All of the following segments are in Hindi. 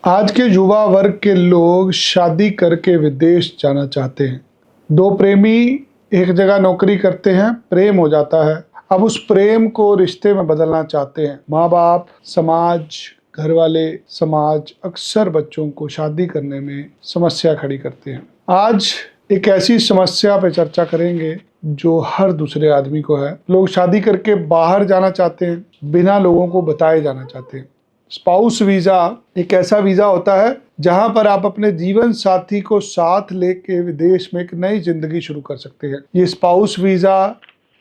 आज के युवा वर्ग के लोग शादी करके विदेश जाना चाहते हैं। दो प्रेमी एक जगह नौकरी करते हैं, प्रेम हो जाता है। अब उस प्रेम को रिश्ते में बदलना चाहते हैं। माँ बाप, समाज, घर वाले, समाज अक्सर बच्चों को शादी करने में समस्या खड़ी करते हैं। आज एक ऐसी समस्या पे चर्चा करेंगे जो हर दूसरे आदमी को है। लोग शादी करके बाहर जाना चाहते हैं, बिना लोगों को बताए जाना चाहते हैं। स्पाउस वीजा एक ऐसा वीजा होता है जहां पर आप अपने जीवन साथी को साथ लेके विदेश में एक नई जिंदगी शुरू कर सकते हैं। ये स्पाउस वीजा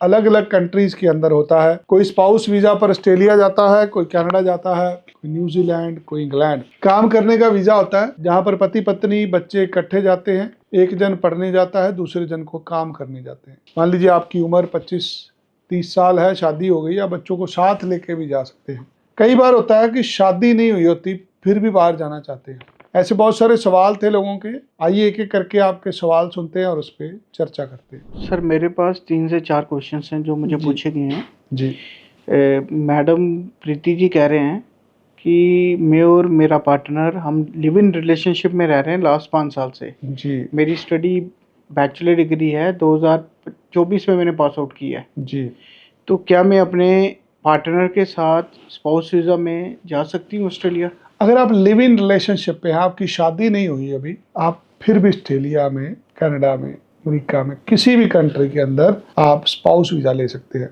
अलग अलग कंट्रीज के अंदर होता है। कोई स्पाउस वीजा पर ऑस्ट्रेलिया जाता है, कोई कनाडा जाता है, कोई न्यूजीलैंड, कोई इंग्लैंड। काम करने का वीजा होता है जहां पर पति पत्नी बच्चे इकट्ठे जाते हैं। एक जन पढ़ने जाता है, दूसरे जन को काम करने जाते हैं। मान लीजिए आपकी उम्र 25-30 साल है, शादी हो गई, आप बच्चों को साथ लेके भी जा सकते हैं। कई बार होता है कि शादी नहीं हुई होती फिर भी बाहर जाना चाहते हैं। ऐसे बहुत सारे सवाल थे लोगों के। आइए एक एक करके आपके सवाल सुनते हैं और उस पर चर्चा करते हैं। सर, मेरे पास 3 से 4 क्वेश्चंस हैं जो मुझे पूछे गए हैं जी। मैडम प्रीति जी कह रहे हैं कि मैं और मेरा पार्टनर हम लिव इन रिलेशनशिप में रह रहे हैं लास्ट 5 साल से जी। मेरी स्टडी बैचलर डिग्री है, 2024 में मैंने पास आउट की है जी। तो क्या मैं अपने पार्टनर के साथ स्पाउस वीज़ा में जा सकती हूँ ऑस्ट्रेलिया? अगर आप लिव इन रिलेशनशिप पे हैं, आपकी शादी नहीं हुई अभी, आप फिर भी ऑस्ट्रेलिया में, कनाडा में, अमेरिका में, किसी भी कंट्री के अंदर आप स्पाउस वीजा ले सकते हैं।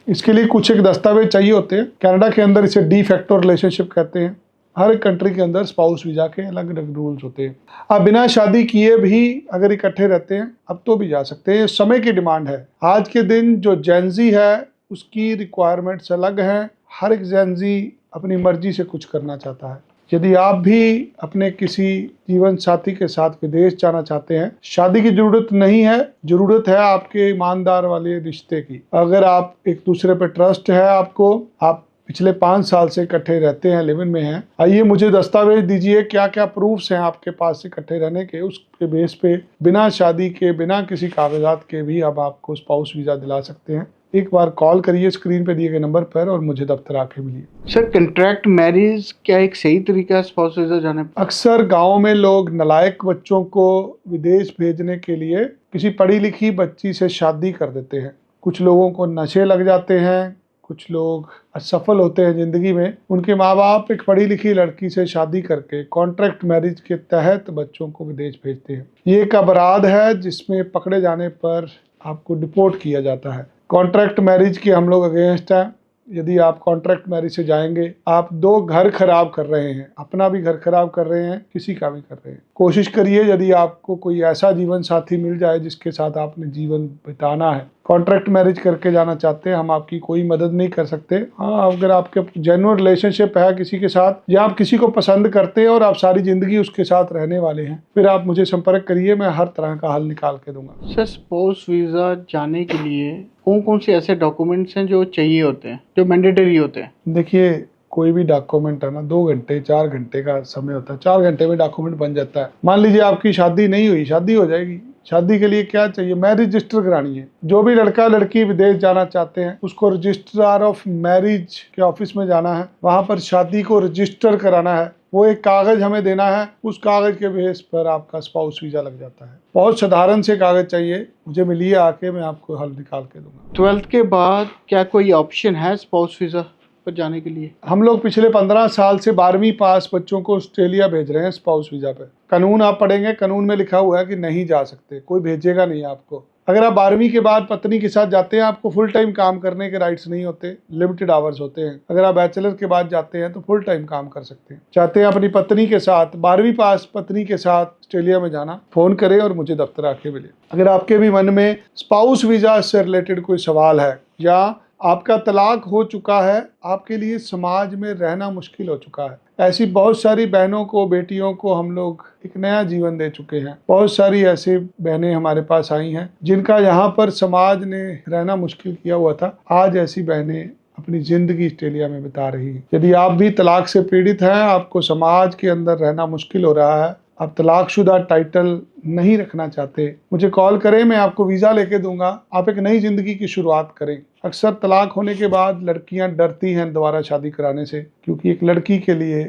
इसके लिए कुछ एक दस्तावेज चाहिए होते हैं। कनाडा के अंदर इसे डी फैक्टो रिलेशनशिप कहते हैं। हर एक कंट्री के अंदर स्पाउस वीजा के अलग अलग रूल्स होते हैं। आप बिना शादी किए भी अगर इकट्ठे रहते हैं अब तो भी जा सकते हैं। समय की डिमांड है। आज के दिन जो जेनजी है उसकी रिक्वायरमेंट्स अलग हैं। हर एक जेनजी अपनी मर्जी से कुछ करना चाहता है। यदि आप भी अपने किसी जीवन साथी के साथ विदेश जाना चाहते हैं, शादी की जरूरत नहीं है, जरूरत है आपके ईमानदार वाले रिश्ते की। अगर आप एक दूसरे पे ट्रस्ट है आपको, आप पिछले 5 साल से इकट्ठे रहते हैं, लिव इन में हैं, आइए मुझे दस्तावेज दीजिए, क्या क्या प्रूफ्स हैं आपके पास इकट्ठे रहने के। उसके बेस पे बिना शादी के, बिना किसी कागजात के भी अब आपको स्पाउस वीजा दिला सकते हैं। एक बार कॉल करिए स्क्रीन पे दिए गए नंबर पर और मुझे दफ्तर आके मिलिए। सर, कंट्रैक्ट मैरिज क्या एक सही तरीका है स्पाउस वीज़ा जाने पर? अक्सर गाँव में लोग नालायक बच्चों को विदेश भेजने के लिए किसी पढ़ी लिखी बच्ची से शादी कर देते हैं। कुछ लोगों को नशे लग जाते हैं, कुछ लोग असफल होते हैं जिंदगी में। उनके माँ बाप एक पढ़ी लिखी लड़की से शादी करके कॉन्ट्रैक्ट मैरिज के तहत बच्चों को विदेश भेजते हैं। ये एक अपराध है जिसमें पकड़े जाने पर आपको डिपोर्ट किया जाता है। कॉन्ट्रैक्ट मैरिज के हम लोग अगेंस्ट हैं। यदि आप कॉन्ट्रैक्ट मैरिज से जाएंगे, आप 2 घर खराब कर रहे हैं। अपना भी घर खराब कर रहे हैं, किसी का भी कर रहे हैं। कोशिश करिए यदि आपको कोई ऐसा जीवन साथी मिल जाए जिसके साथ आपने जीवन बिताना है। कॉन्ट्रैक्ट मैरिज करके जाना चाहते हैं, हम आपकी कोई मदद नहीं कर सकते। हाँ, अगर आपके जेन्युइन रिलेशनशिप है किसी के साथ, या आप किसी को पसंद करते हैं और आप सारी जिंदगी उसके साथ रहने वाले हैं, फिर आप मुझे संपर्क करिए, मैं हर तरह का हल निकाल के दूंगा। सर, स्पाउस वीज़ा जाने के लिए कौन कौन से ऐसे डॉक्यूमेंट्स हैं जो चाहिए होते हैं, जो मैंडेटरी होते हैं? देखिए, कोई भी डॉक्यूमेंट है ना, 2 घंटे 4 घंटे का समय होता है। 4 घंटे में डॉक्यूमेंट बन जाता है। मान लीजिए आपकी शादी नहीं हुई, शादी हो जाएगी। शादी के लिए क्या चाहिए? मैरिज रजिस्टर करानी है। जो भी लड़का लड़की विदेश जाना चाहते हैं उसको रजिस्ट्रार ऑफ मैरिज के ऑफिस में जाना है। वहां पर शादी को रजिस्टर कराना है। वो एक कागज हमें देना है, उस कागज के बेस पर आपका स्पाउस वीजा लग जाता है। बहुत साधारण से कागज चाहिए, मुझे मिलिए आके, मैं आपको हल निकाल के दूंगा। 12th के बाद क्या कोई ऑप्शन है स्पाउस वीज़ा पर जाने के लिए? हम लोग पिछले 15 साल से 12वीं पास बच्चों को ऑस्ट्रेलिया भेज रहे हैं स्पाउस वीजा पे। कानून आप पढ़ेंगे, कानून में लिखा हुआ है कि नहीं जा सकते, कोई भेजेगा नहीं आपको। अगर आप 12वीं के बाद पत्नी के साथ जाते हैं, आपको फुल टाइम काम करने के राइट्स नहीं होते, लिमिटेड आवर्स होते हैं। अगर आप बैचलर के बाद जाते हैं तो फुल टाइम काम कर सकते हैं। चाहते हैं अपनी पत्नी के साथ, 12वीं पास पत्नी के साथ ऑस्ट्रेलिया में जाना, फोन करें और मुझे दफ्तर आके मिले। अगर आपके भी मन में स्पाउस वीजा से रिलेटेड कोई सवाल है, या आपका तलाक हो चुका है, आपके लिए समाज में रहना मुश्किल हो चुका है, ऐसी बहुत सारी बहनों को, बेटियों को हम लोग एक नया जीवन दे चुके हैं। बहुत सारी ऐसी बहनें हमारे पास आई हैं जिनका यहाँ पर समाज ने रहना मुश्किल किया हुआ था। आज ऐसी बहनें अपनी जिंदगी ऑस्ट्रेलिया में बिता रही हैं। यदि आप भी तलाक से पीड़ित हैं, आपको समाज के अंदर रहना मुश्किल हो रहा है, आप तलाकशुदा टाइटल नहीं रखना चाहते, मुझे कॉल करें, मैं आपको वीज़ा लेके दूंगा। आप एक नई ज़िंदगी की शुरुआत करें। अक्सर तलाक होने के बाद लड़कियां डरती हैं दोबारा शादी कराने से, क्योंकि एक लड़की के लिए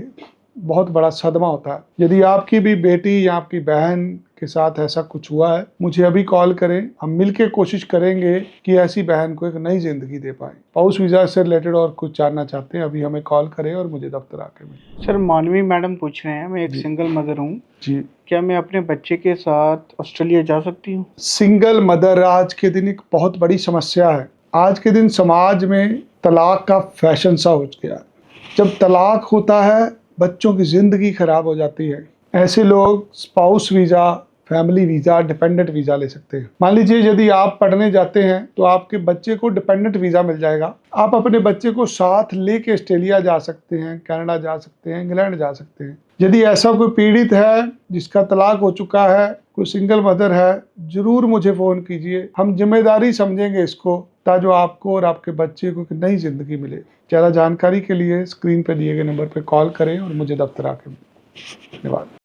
बहुत बड़ा सदमा होता है। यदि आपकी भी बेटी या आपकी बहन के साथ ऐसा कुछ हुआ है, मुझे अभी कॉल करें, हम मिलकर कोशिश करेंगे कि ऐसी बहन को एक नई जिंदगी दे पाएं। स्पाउस वीजा से रिलेटेड और कुछ जानना चाहते हैं, अभी हमें कॉल करें और मुझे दफ्तर आके मिलें। सर, मानवी मैडम पूछ रहे हैं, मैं एक जी। सिंगल मदर हूँ, जी, क्या मैं अपने बच्चे के साथ ऑस्ट्रेलिया जा सकती हूँ? सिंगल मदर आज के दिन एक बहुत बड़ी समस्या है। आज के दिन समाज में तलाक का फैशन सा हो गया है। जब तलाक होता है, बच्चों की जिंदगी खराब हो जाती है। ऐसे लोग spouse visa, family visa, dependent visa ले सकते हैं। मान लीजिए यदि आप पढ़ने जाते हैं तो आपके बच्चे को डिपेंडेंट वीजा मिल जाएगा। आप अपने बच्चे को साथ लेके ऑस्ट्रेलिया जा सकते हैं, कनाडा जा सकते हैं, इंग्लैंड जा सकते हैं। यदि ऐसा कोई पीड़ित है जिसका तलाक हो चुका है, कोई सिंगल मदर है, जरूर मुझे फ़ोन कीजिए। हम जिम्मेदारी समझेंगे इसको, ताकि आपको और आपके बच्चे को एक नई ज़िंदगी मिले। ज़्यादा जानकारी के लिए स्क्रीन पर दिए गए नंबर पर कॉल करें और मुझे दफ्तर आके मिलें। धन्यवाद।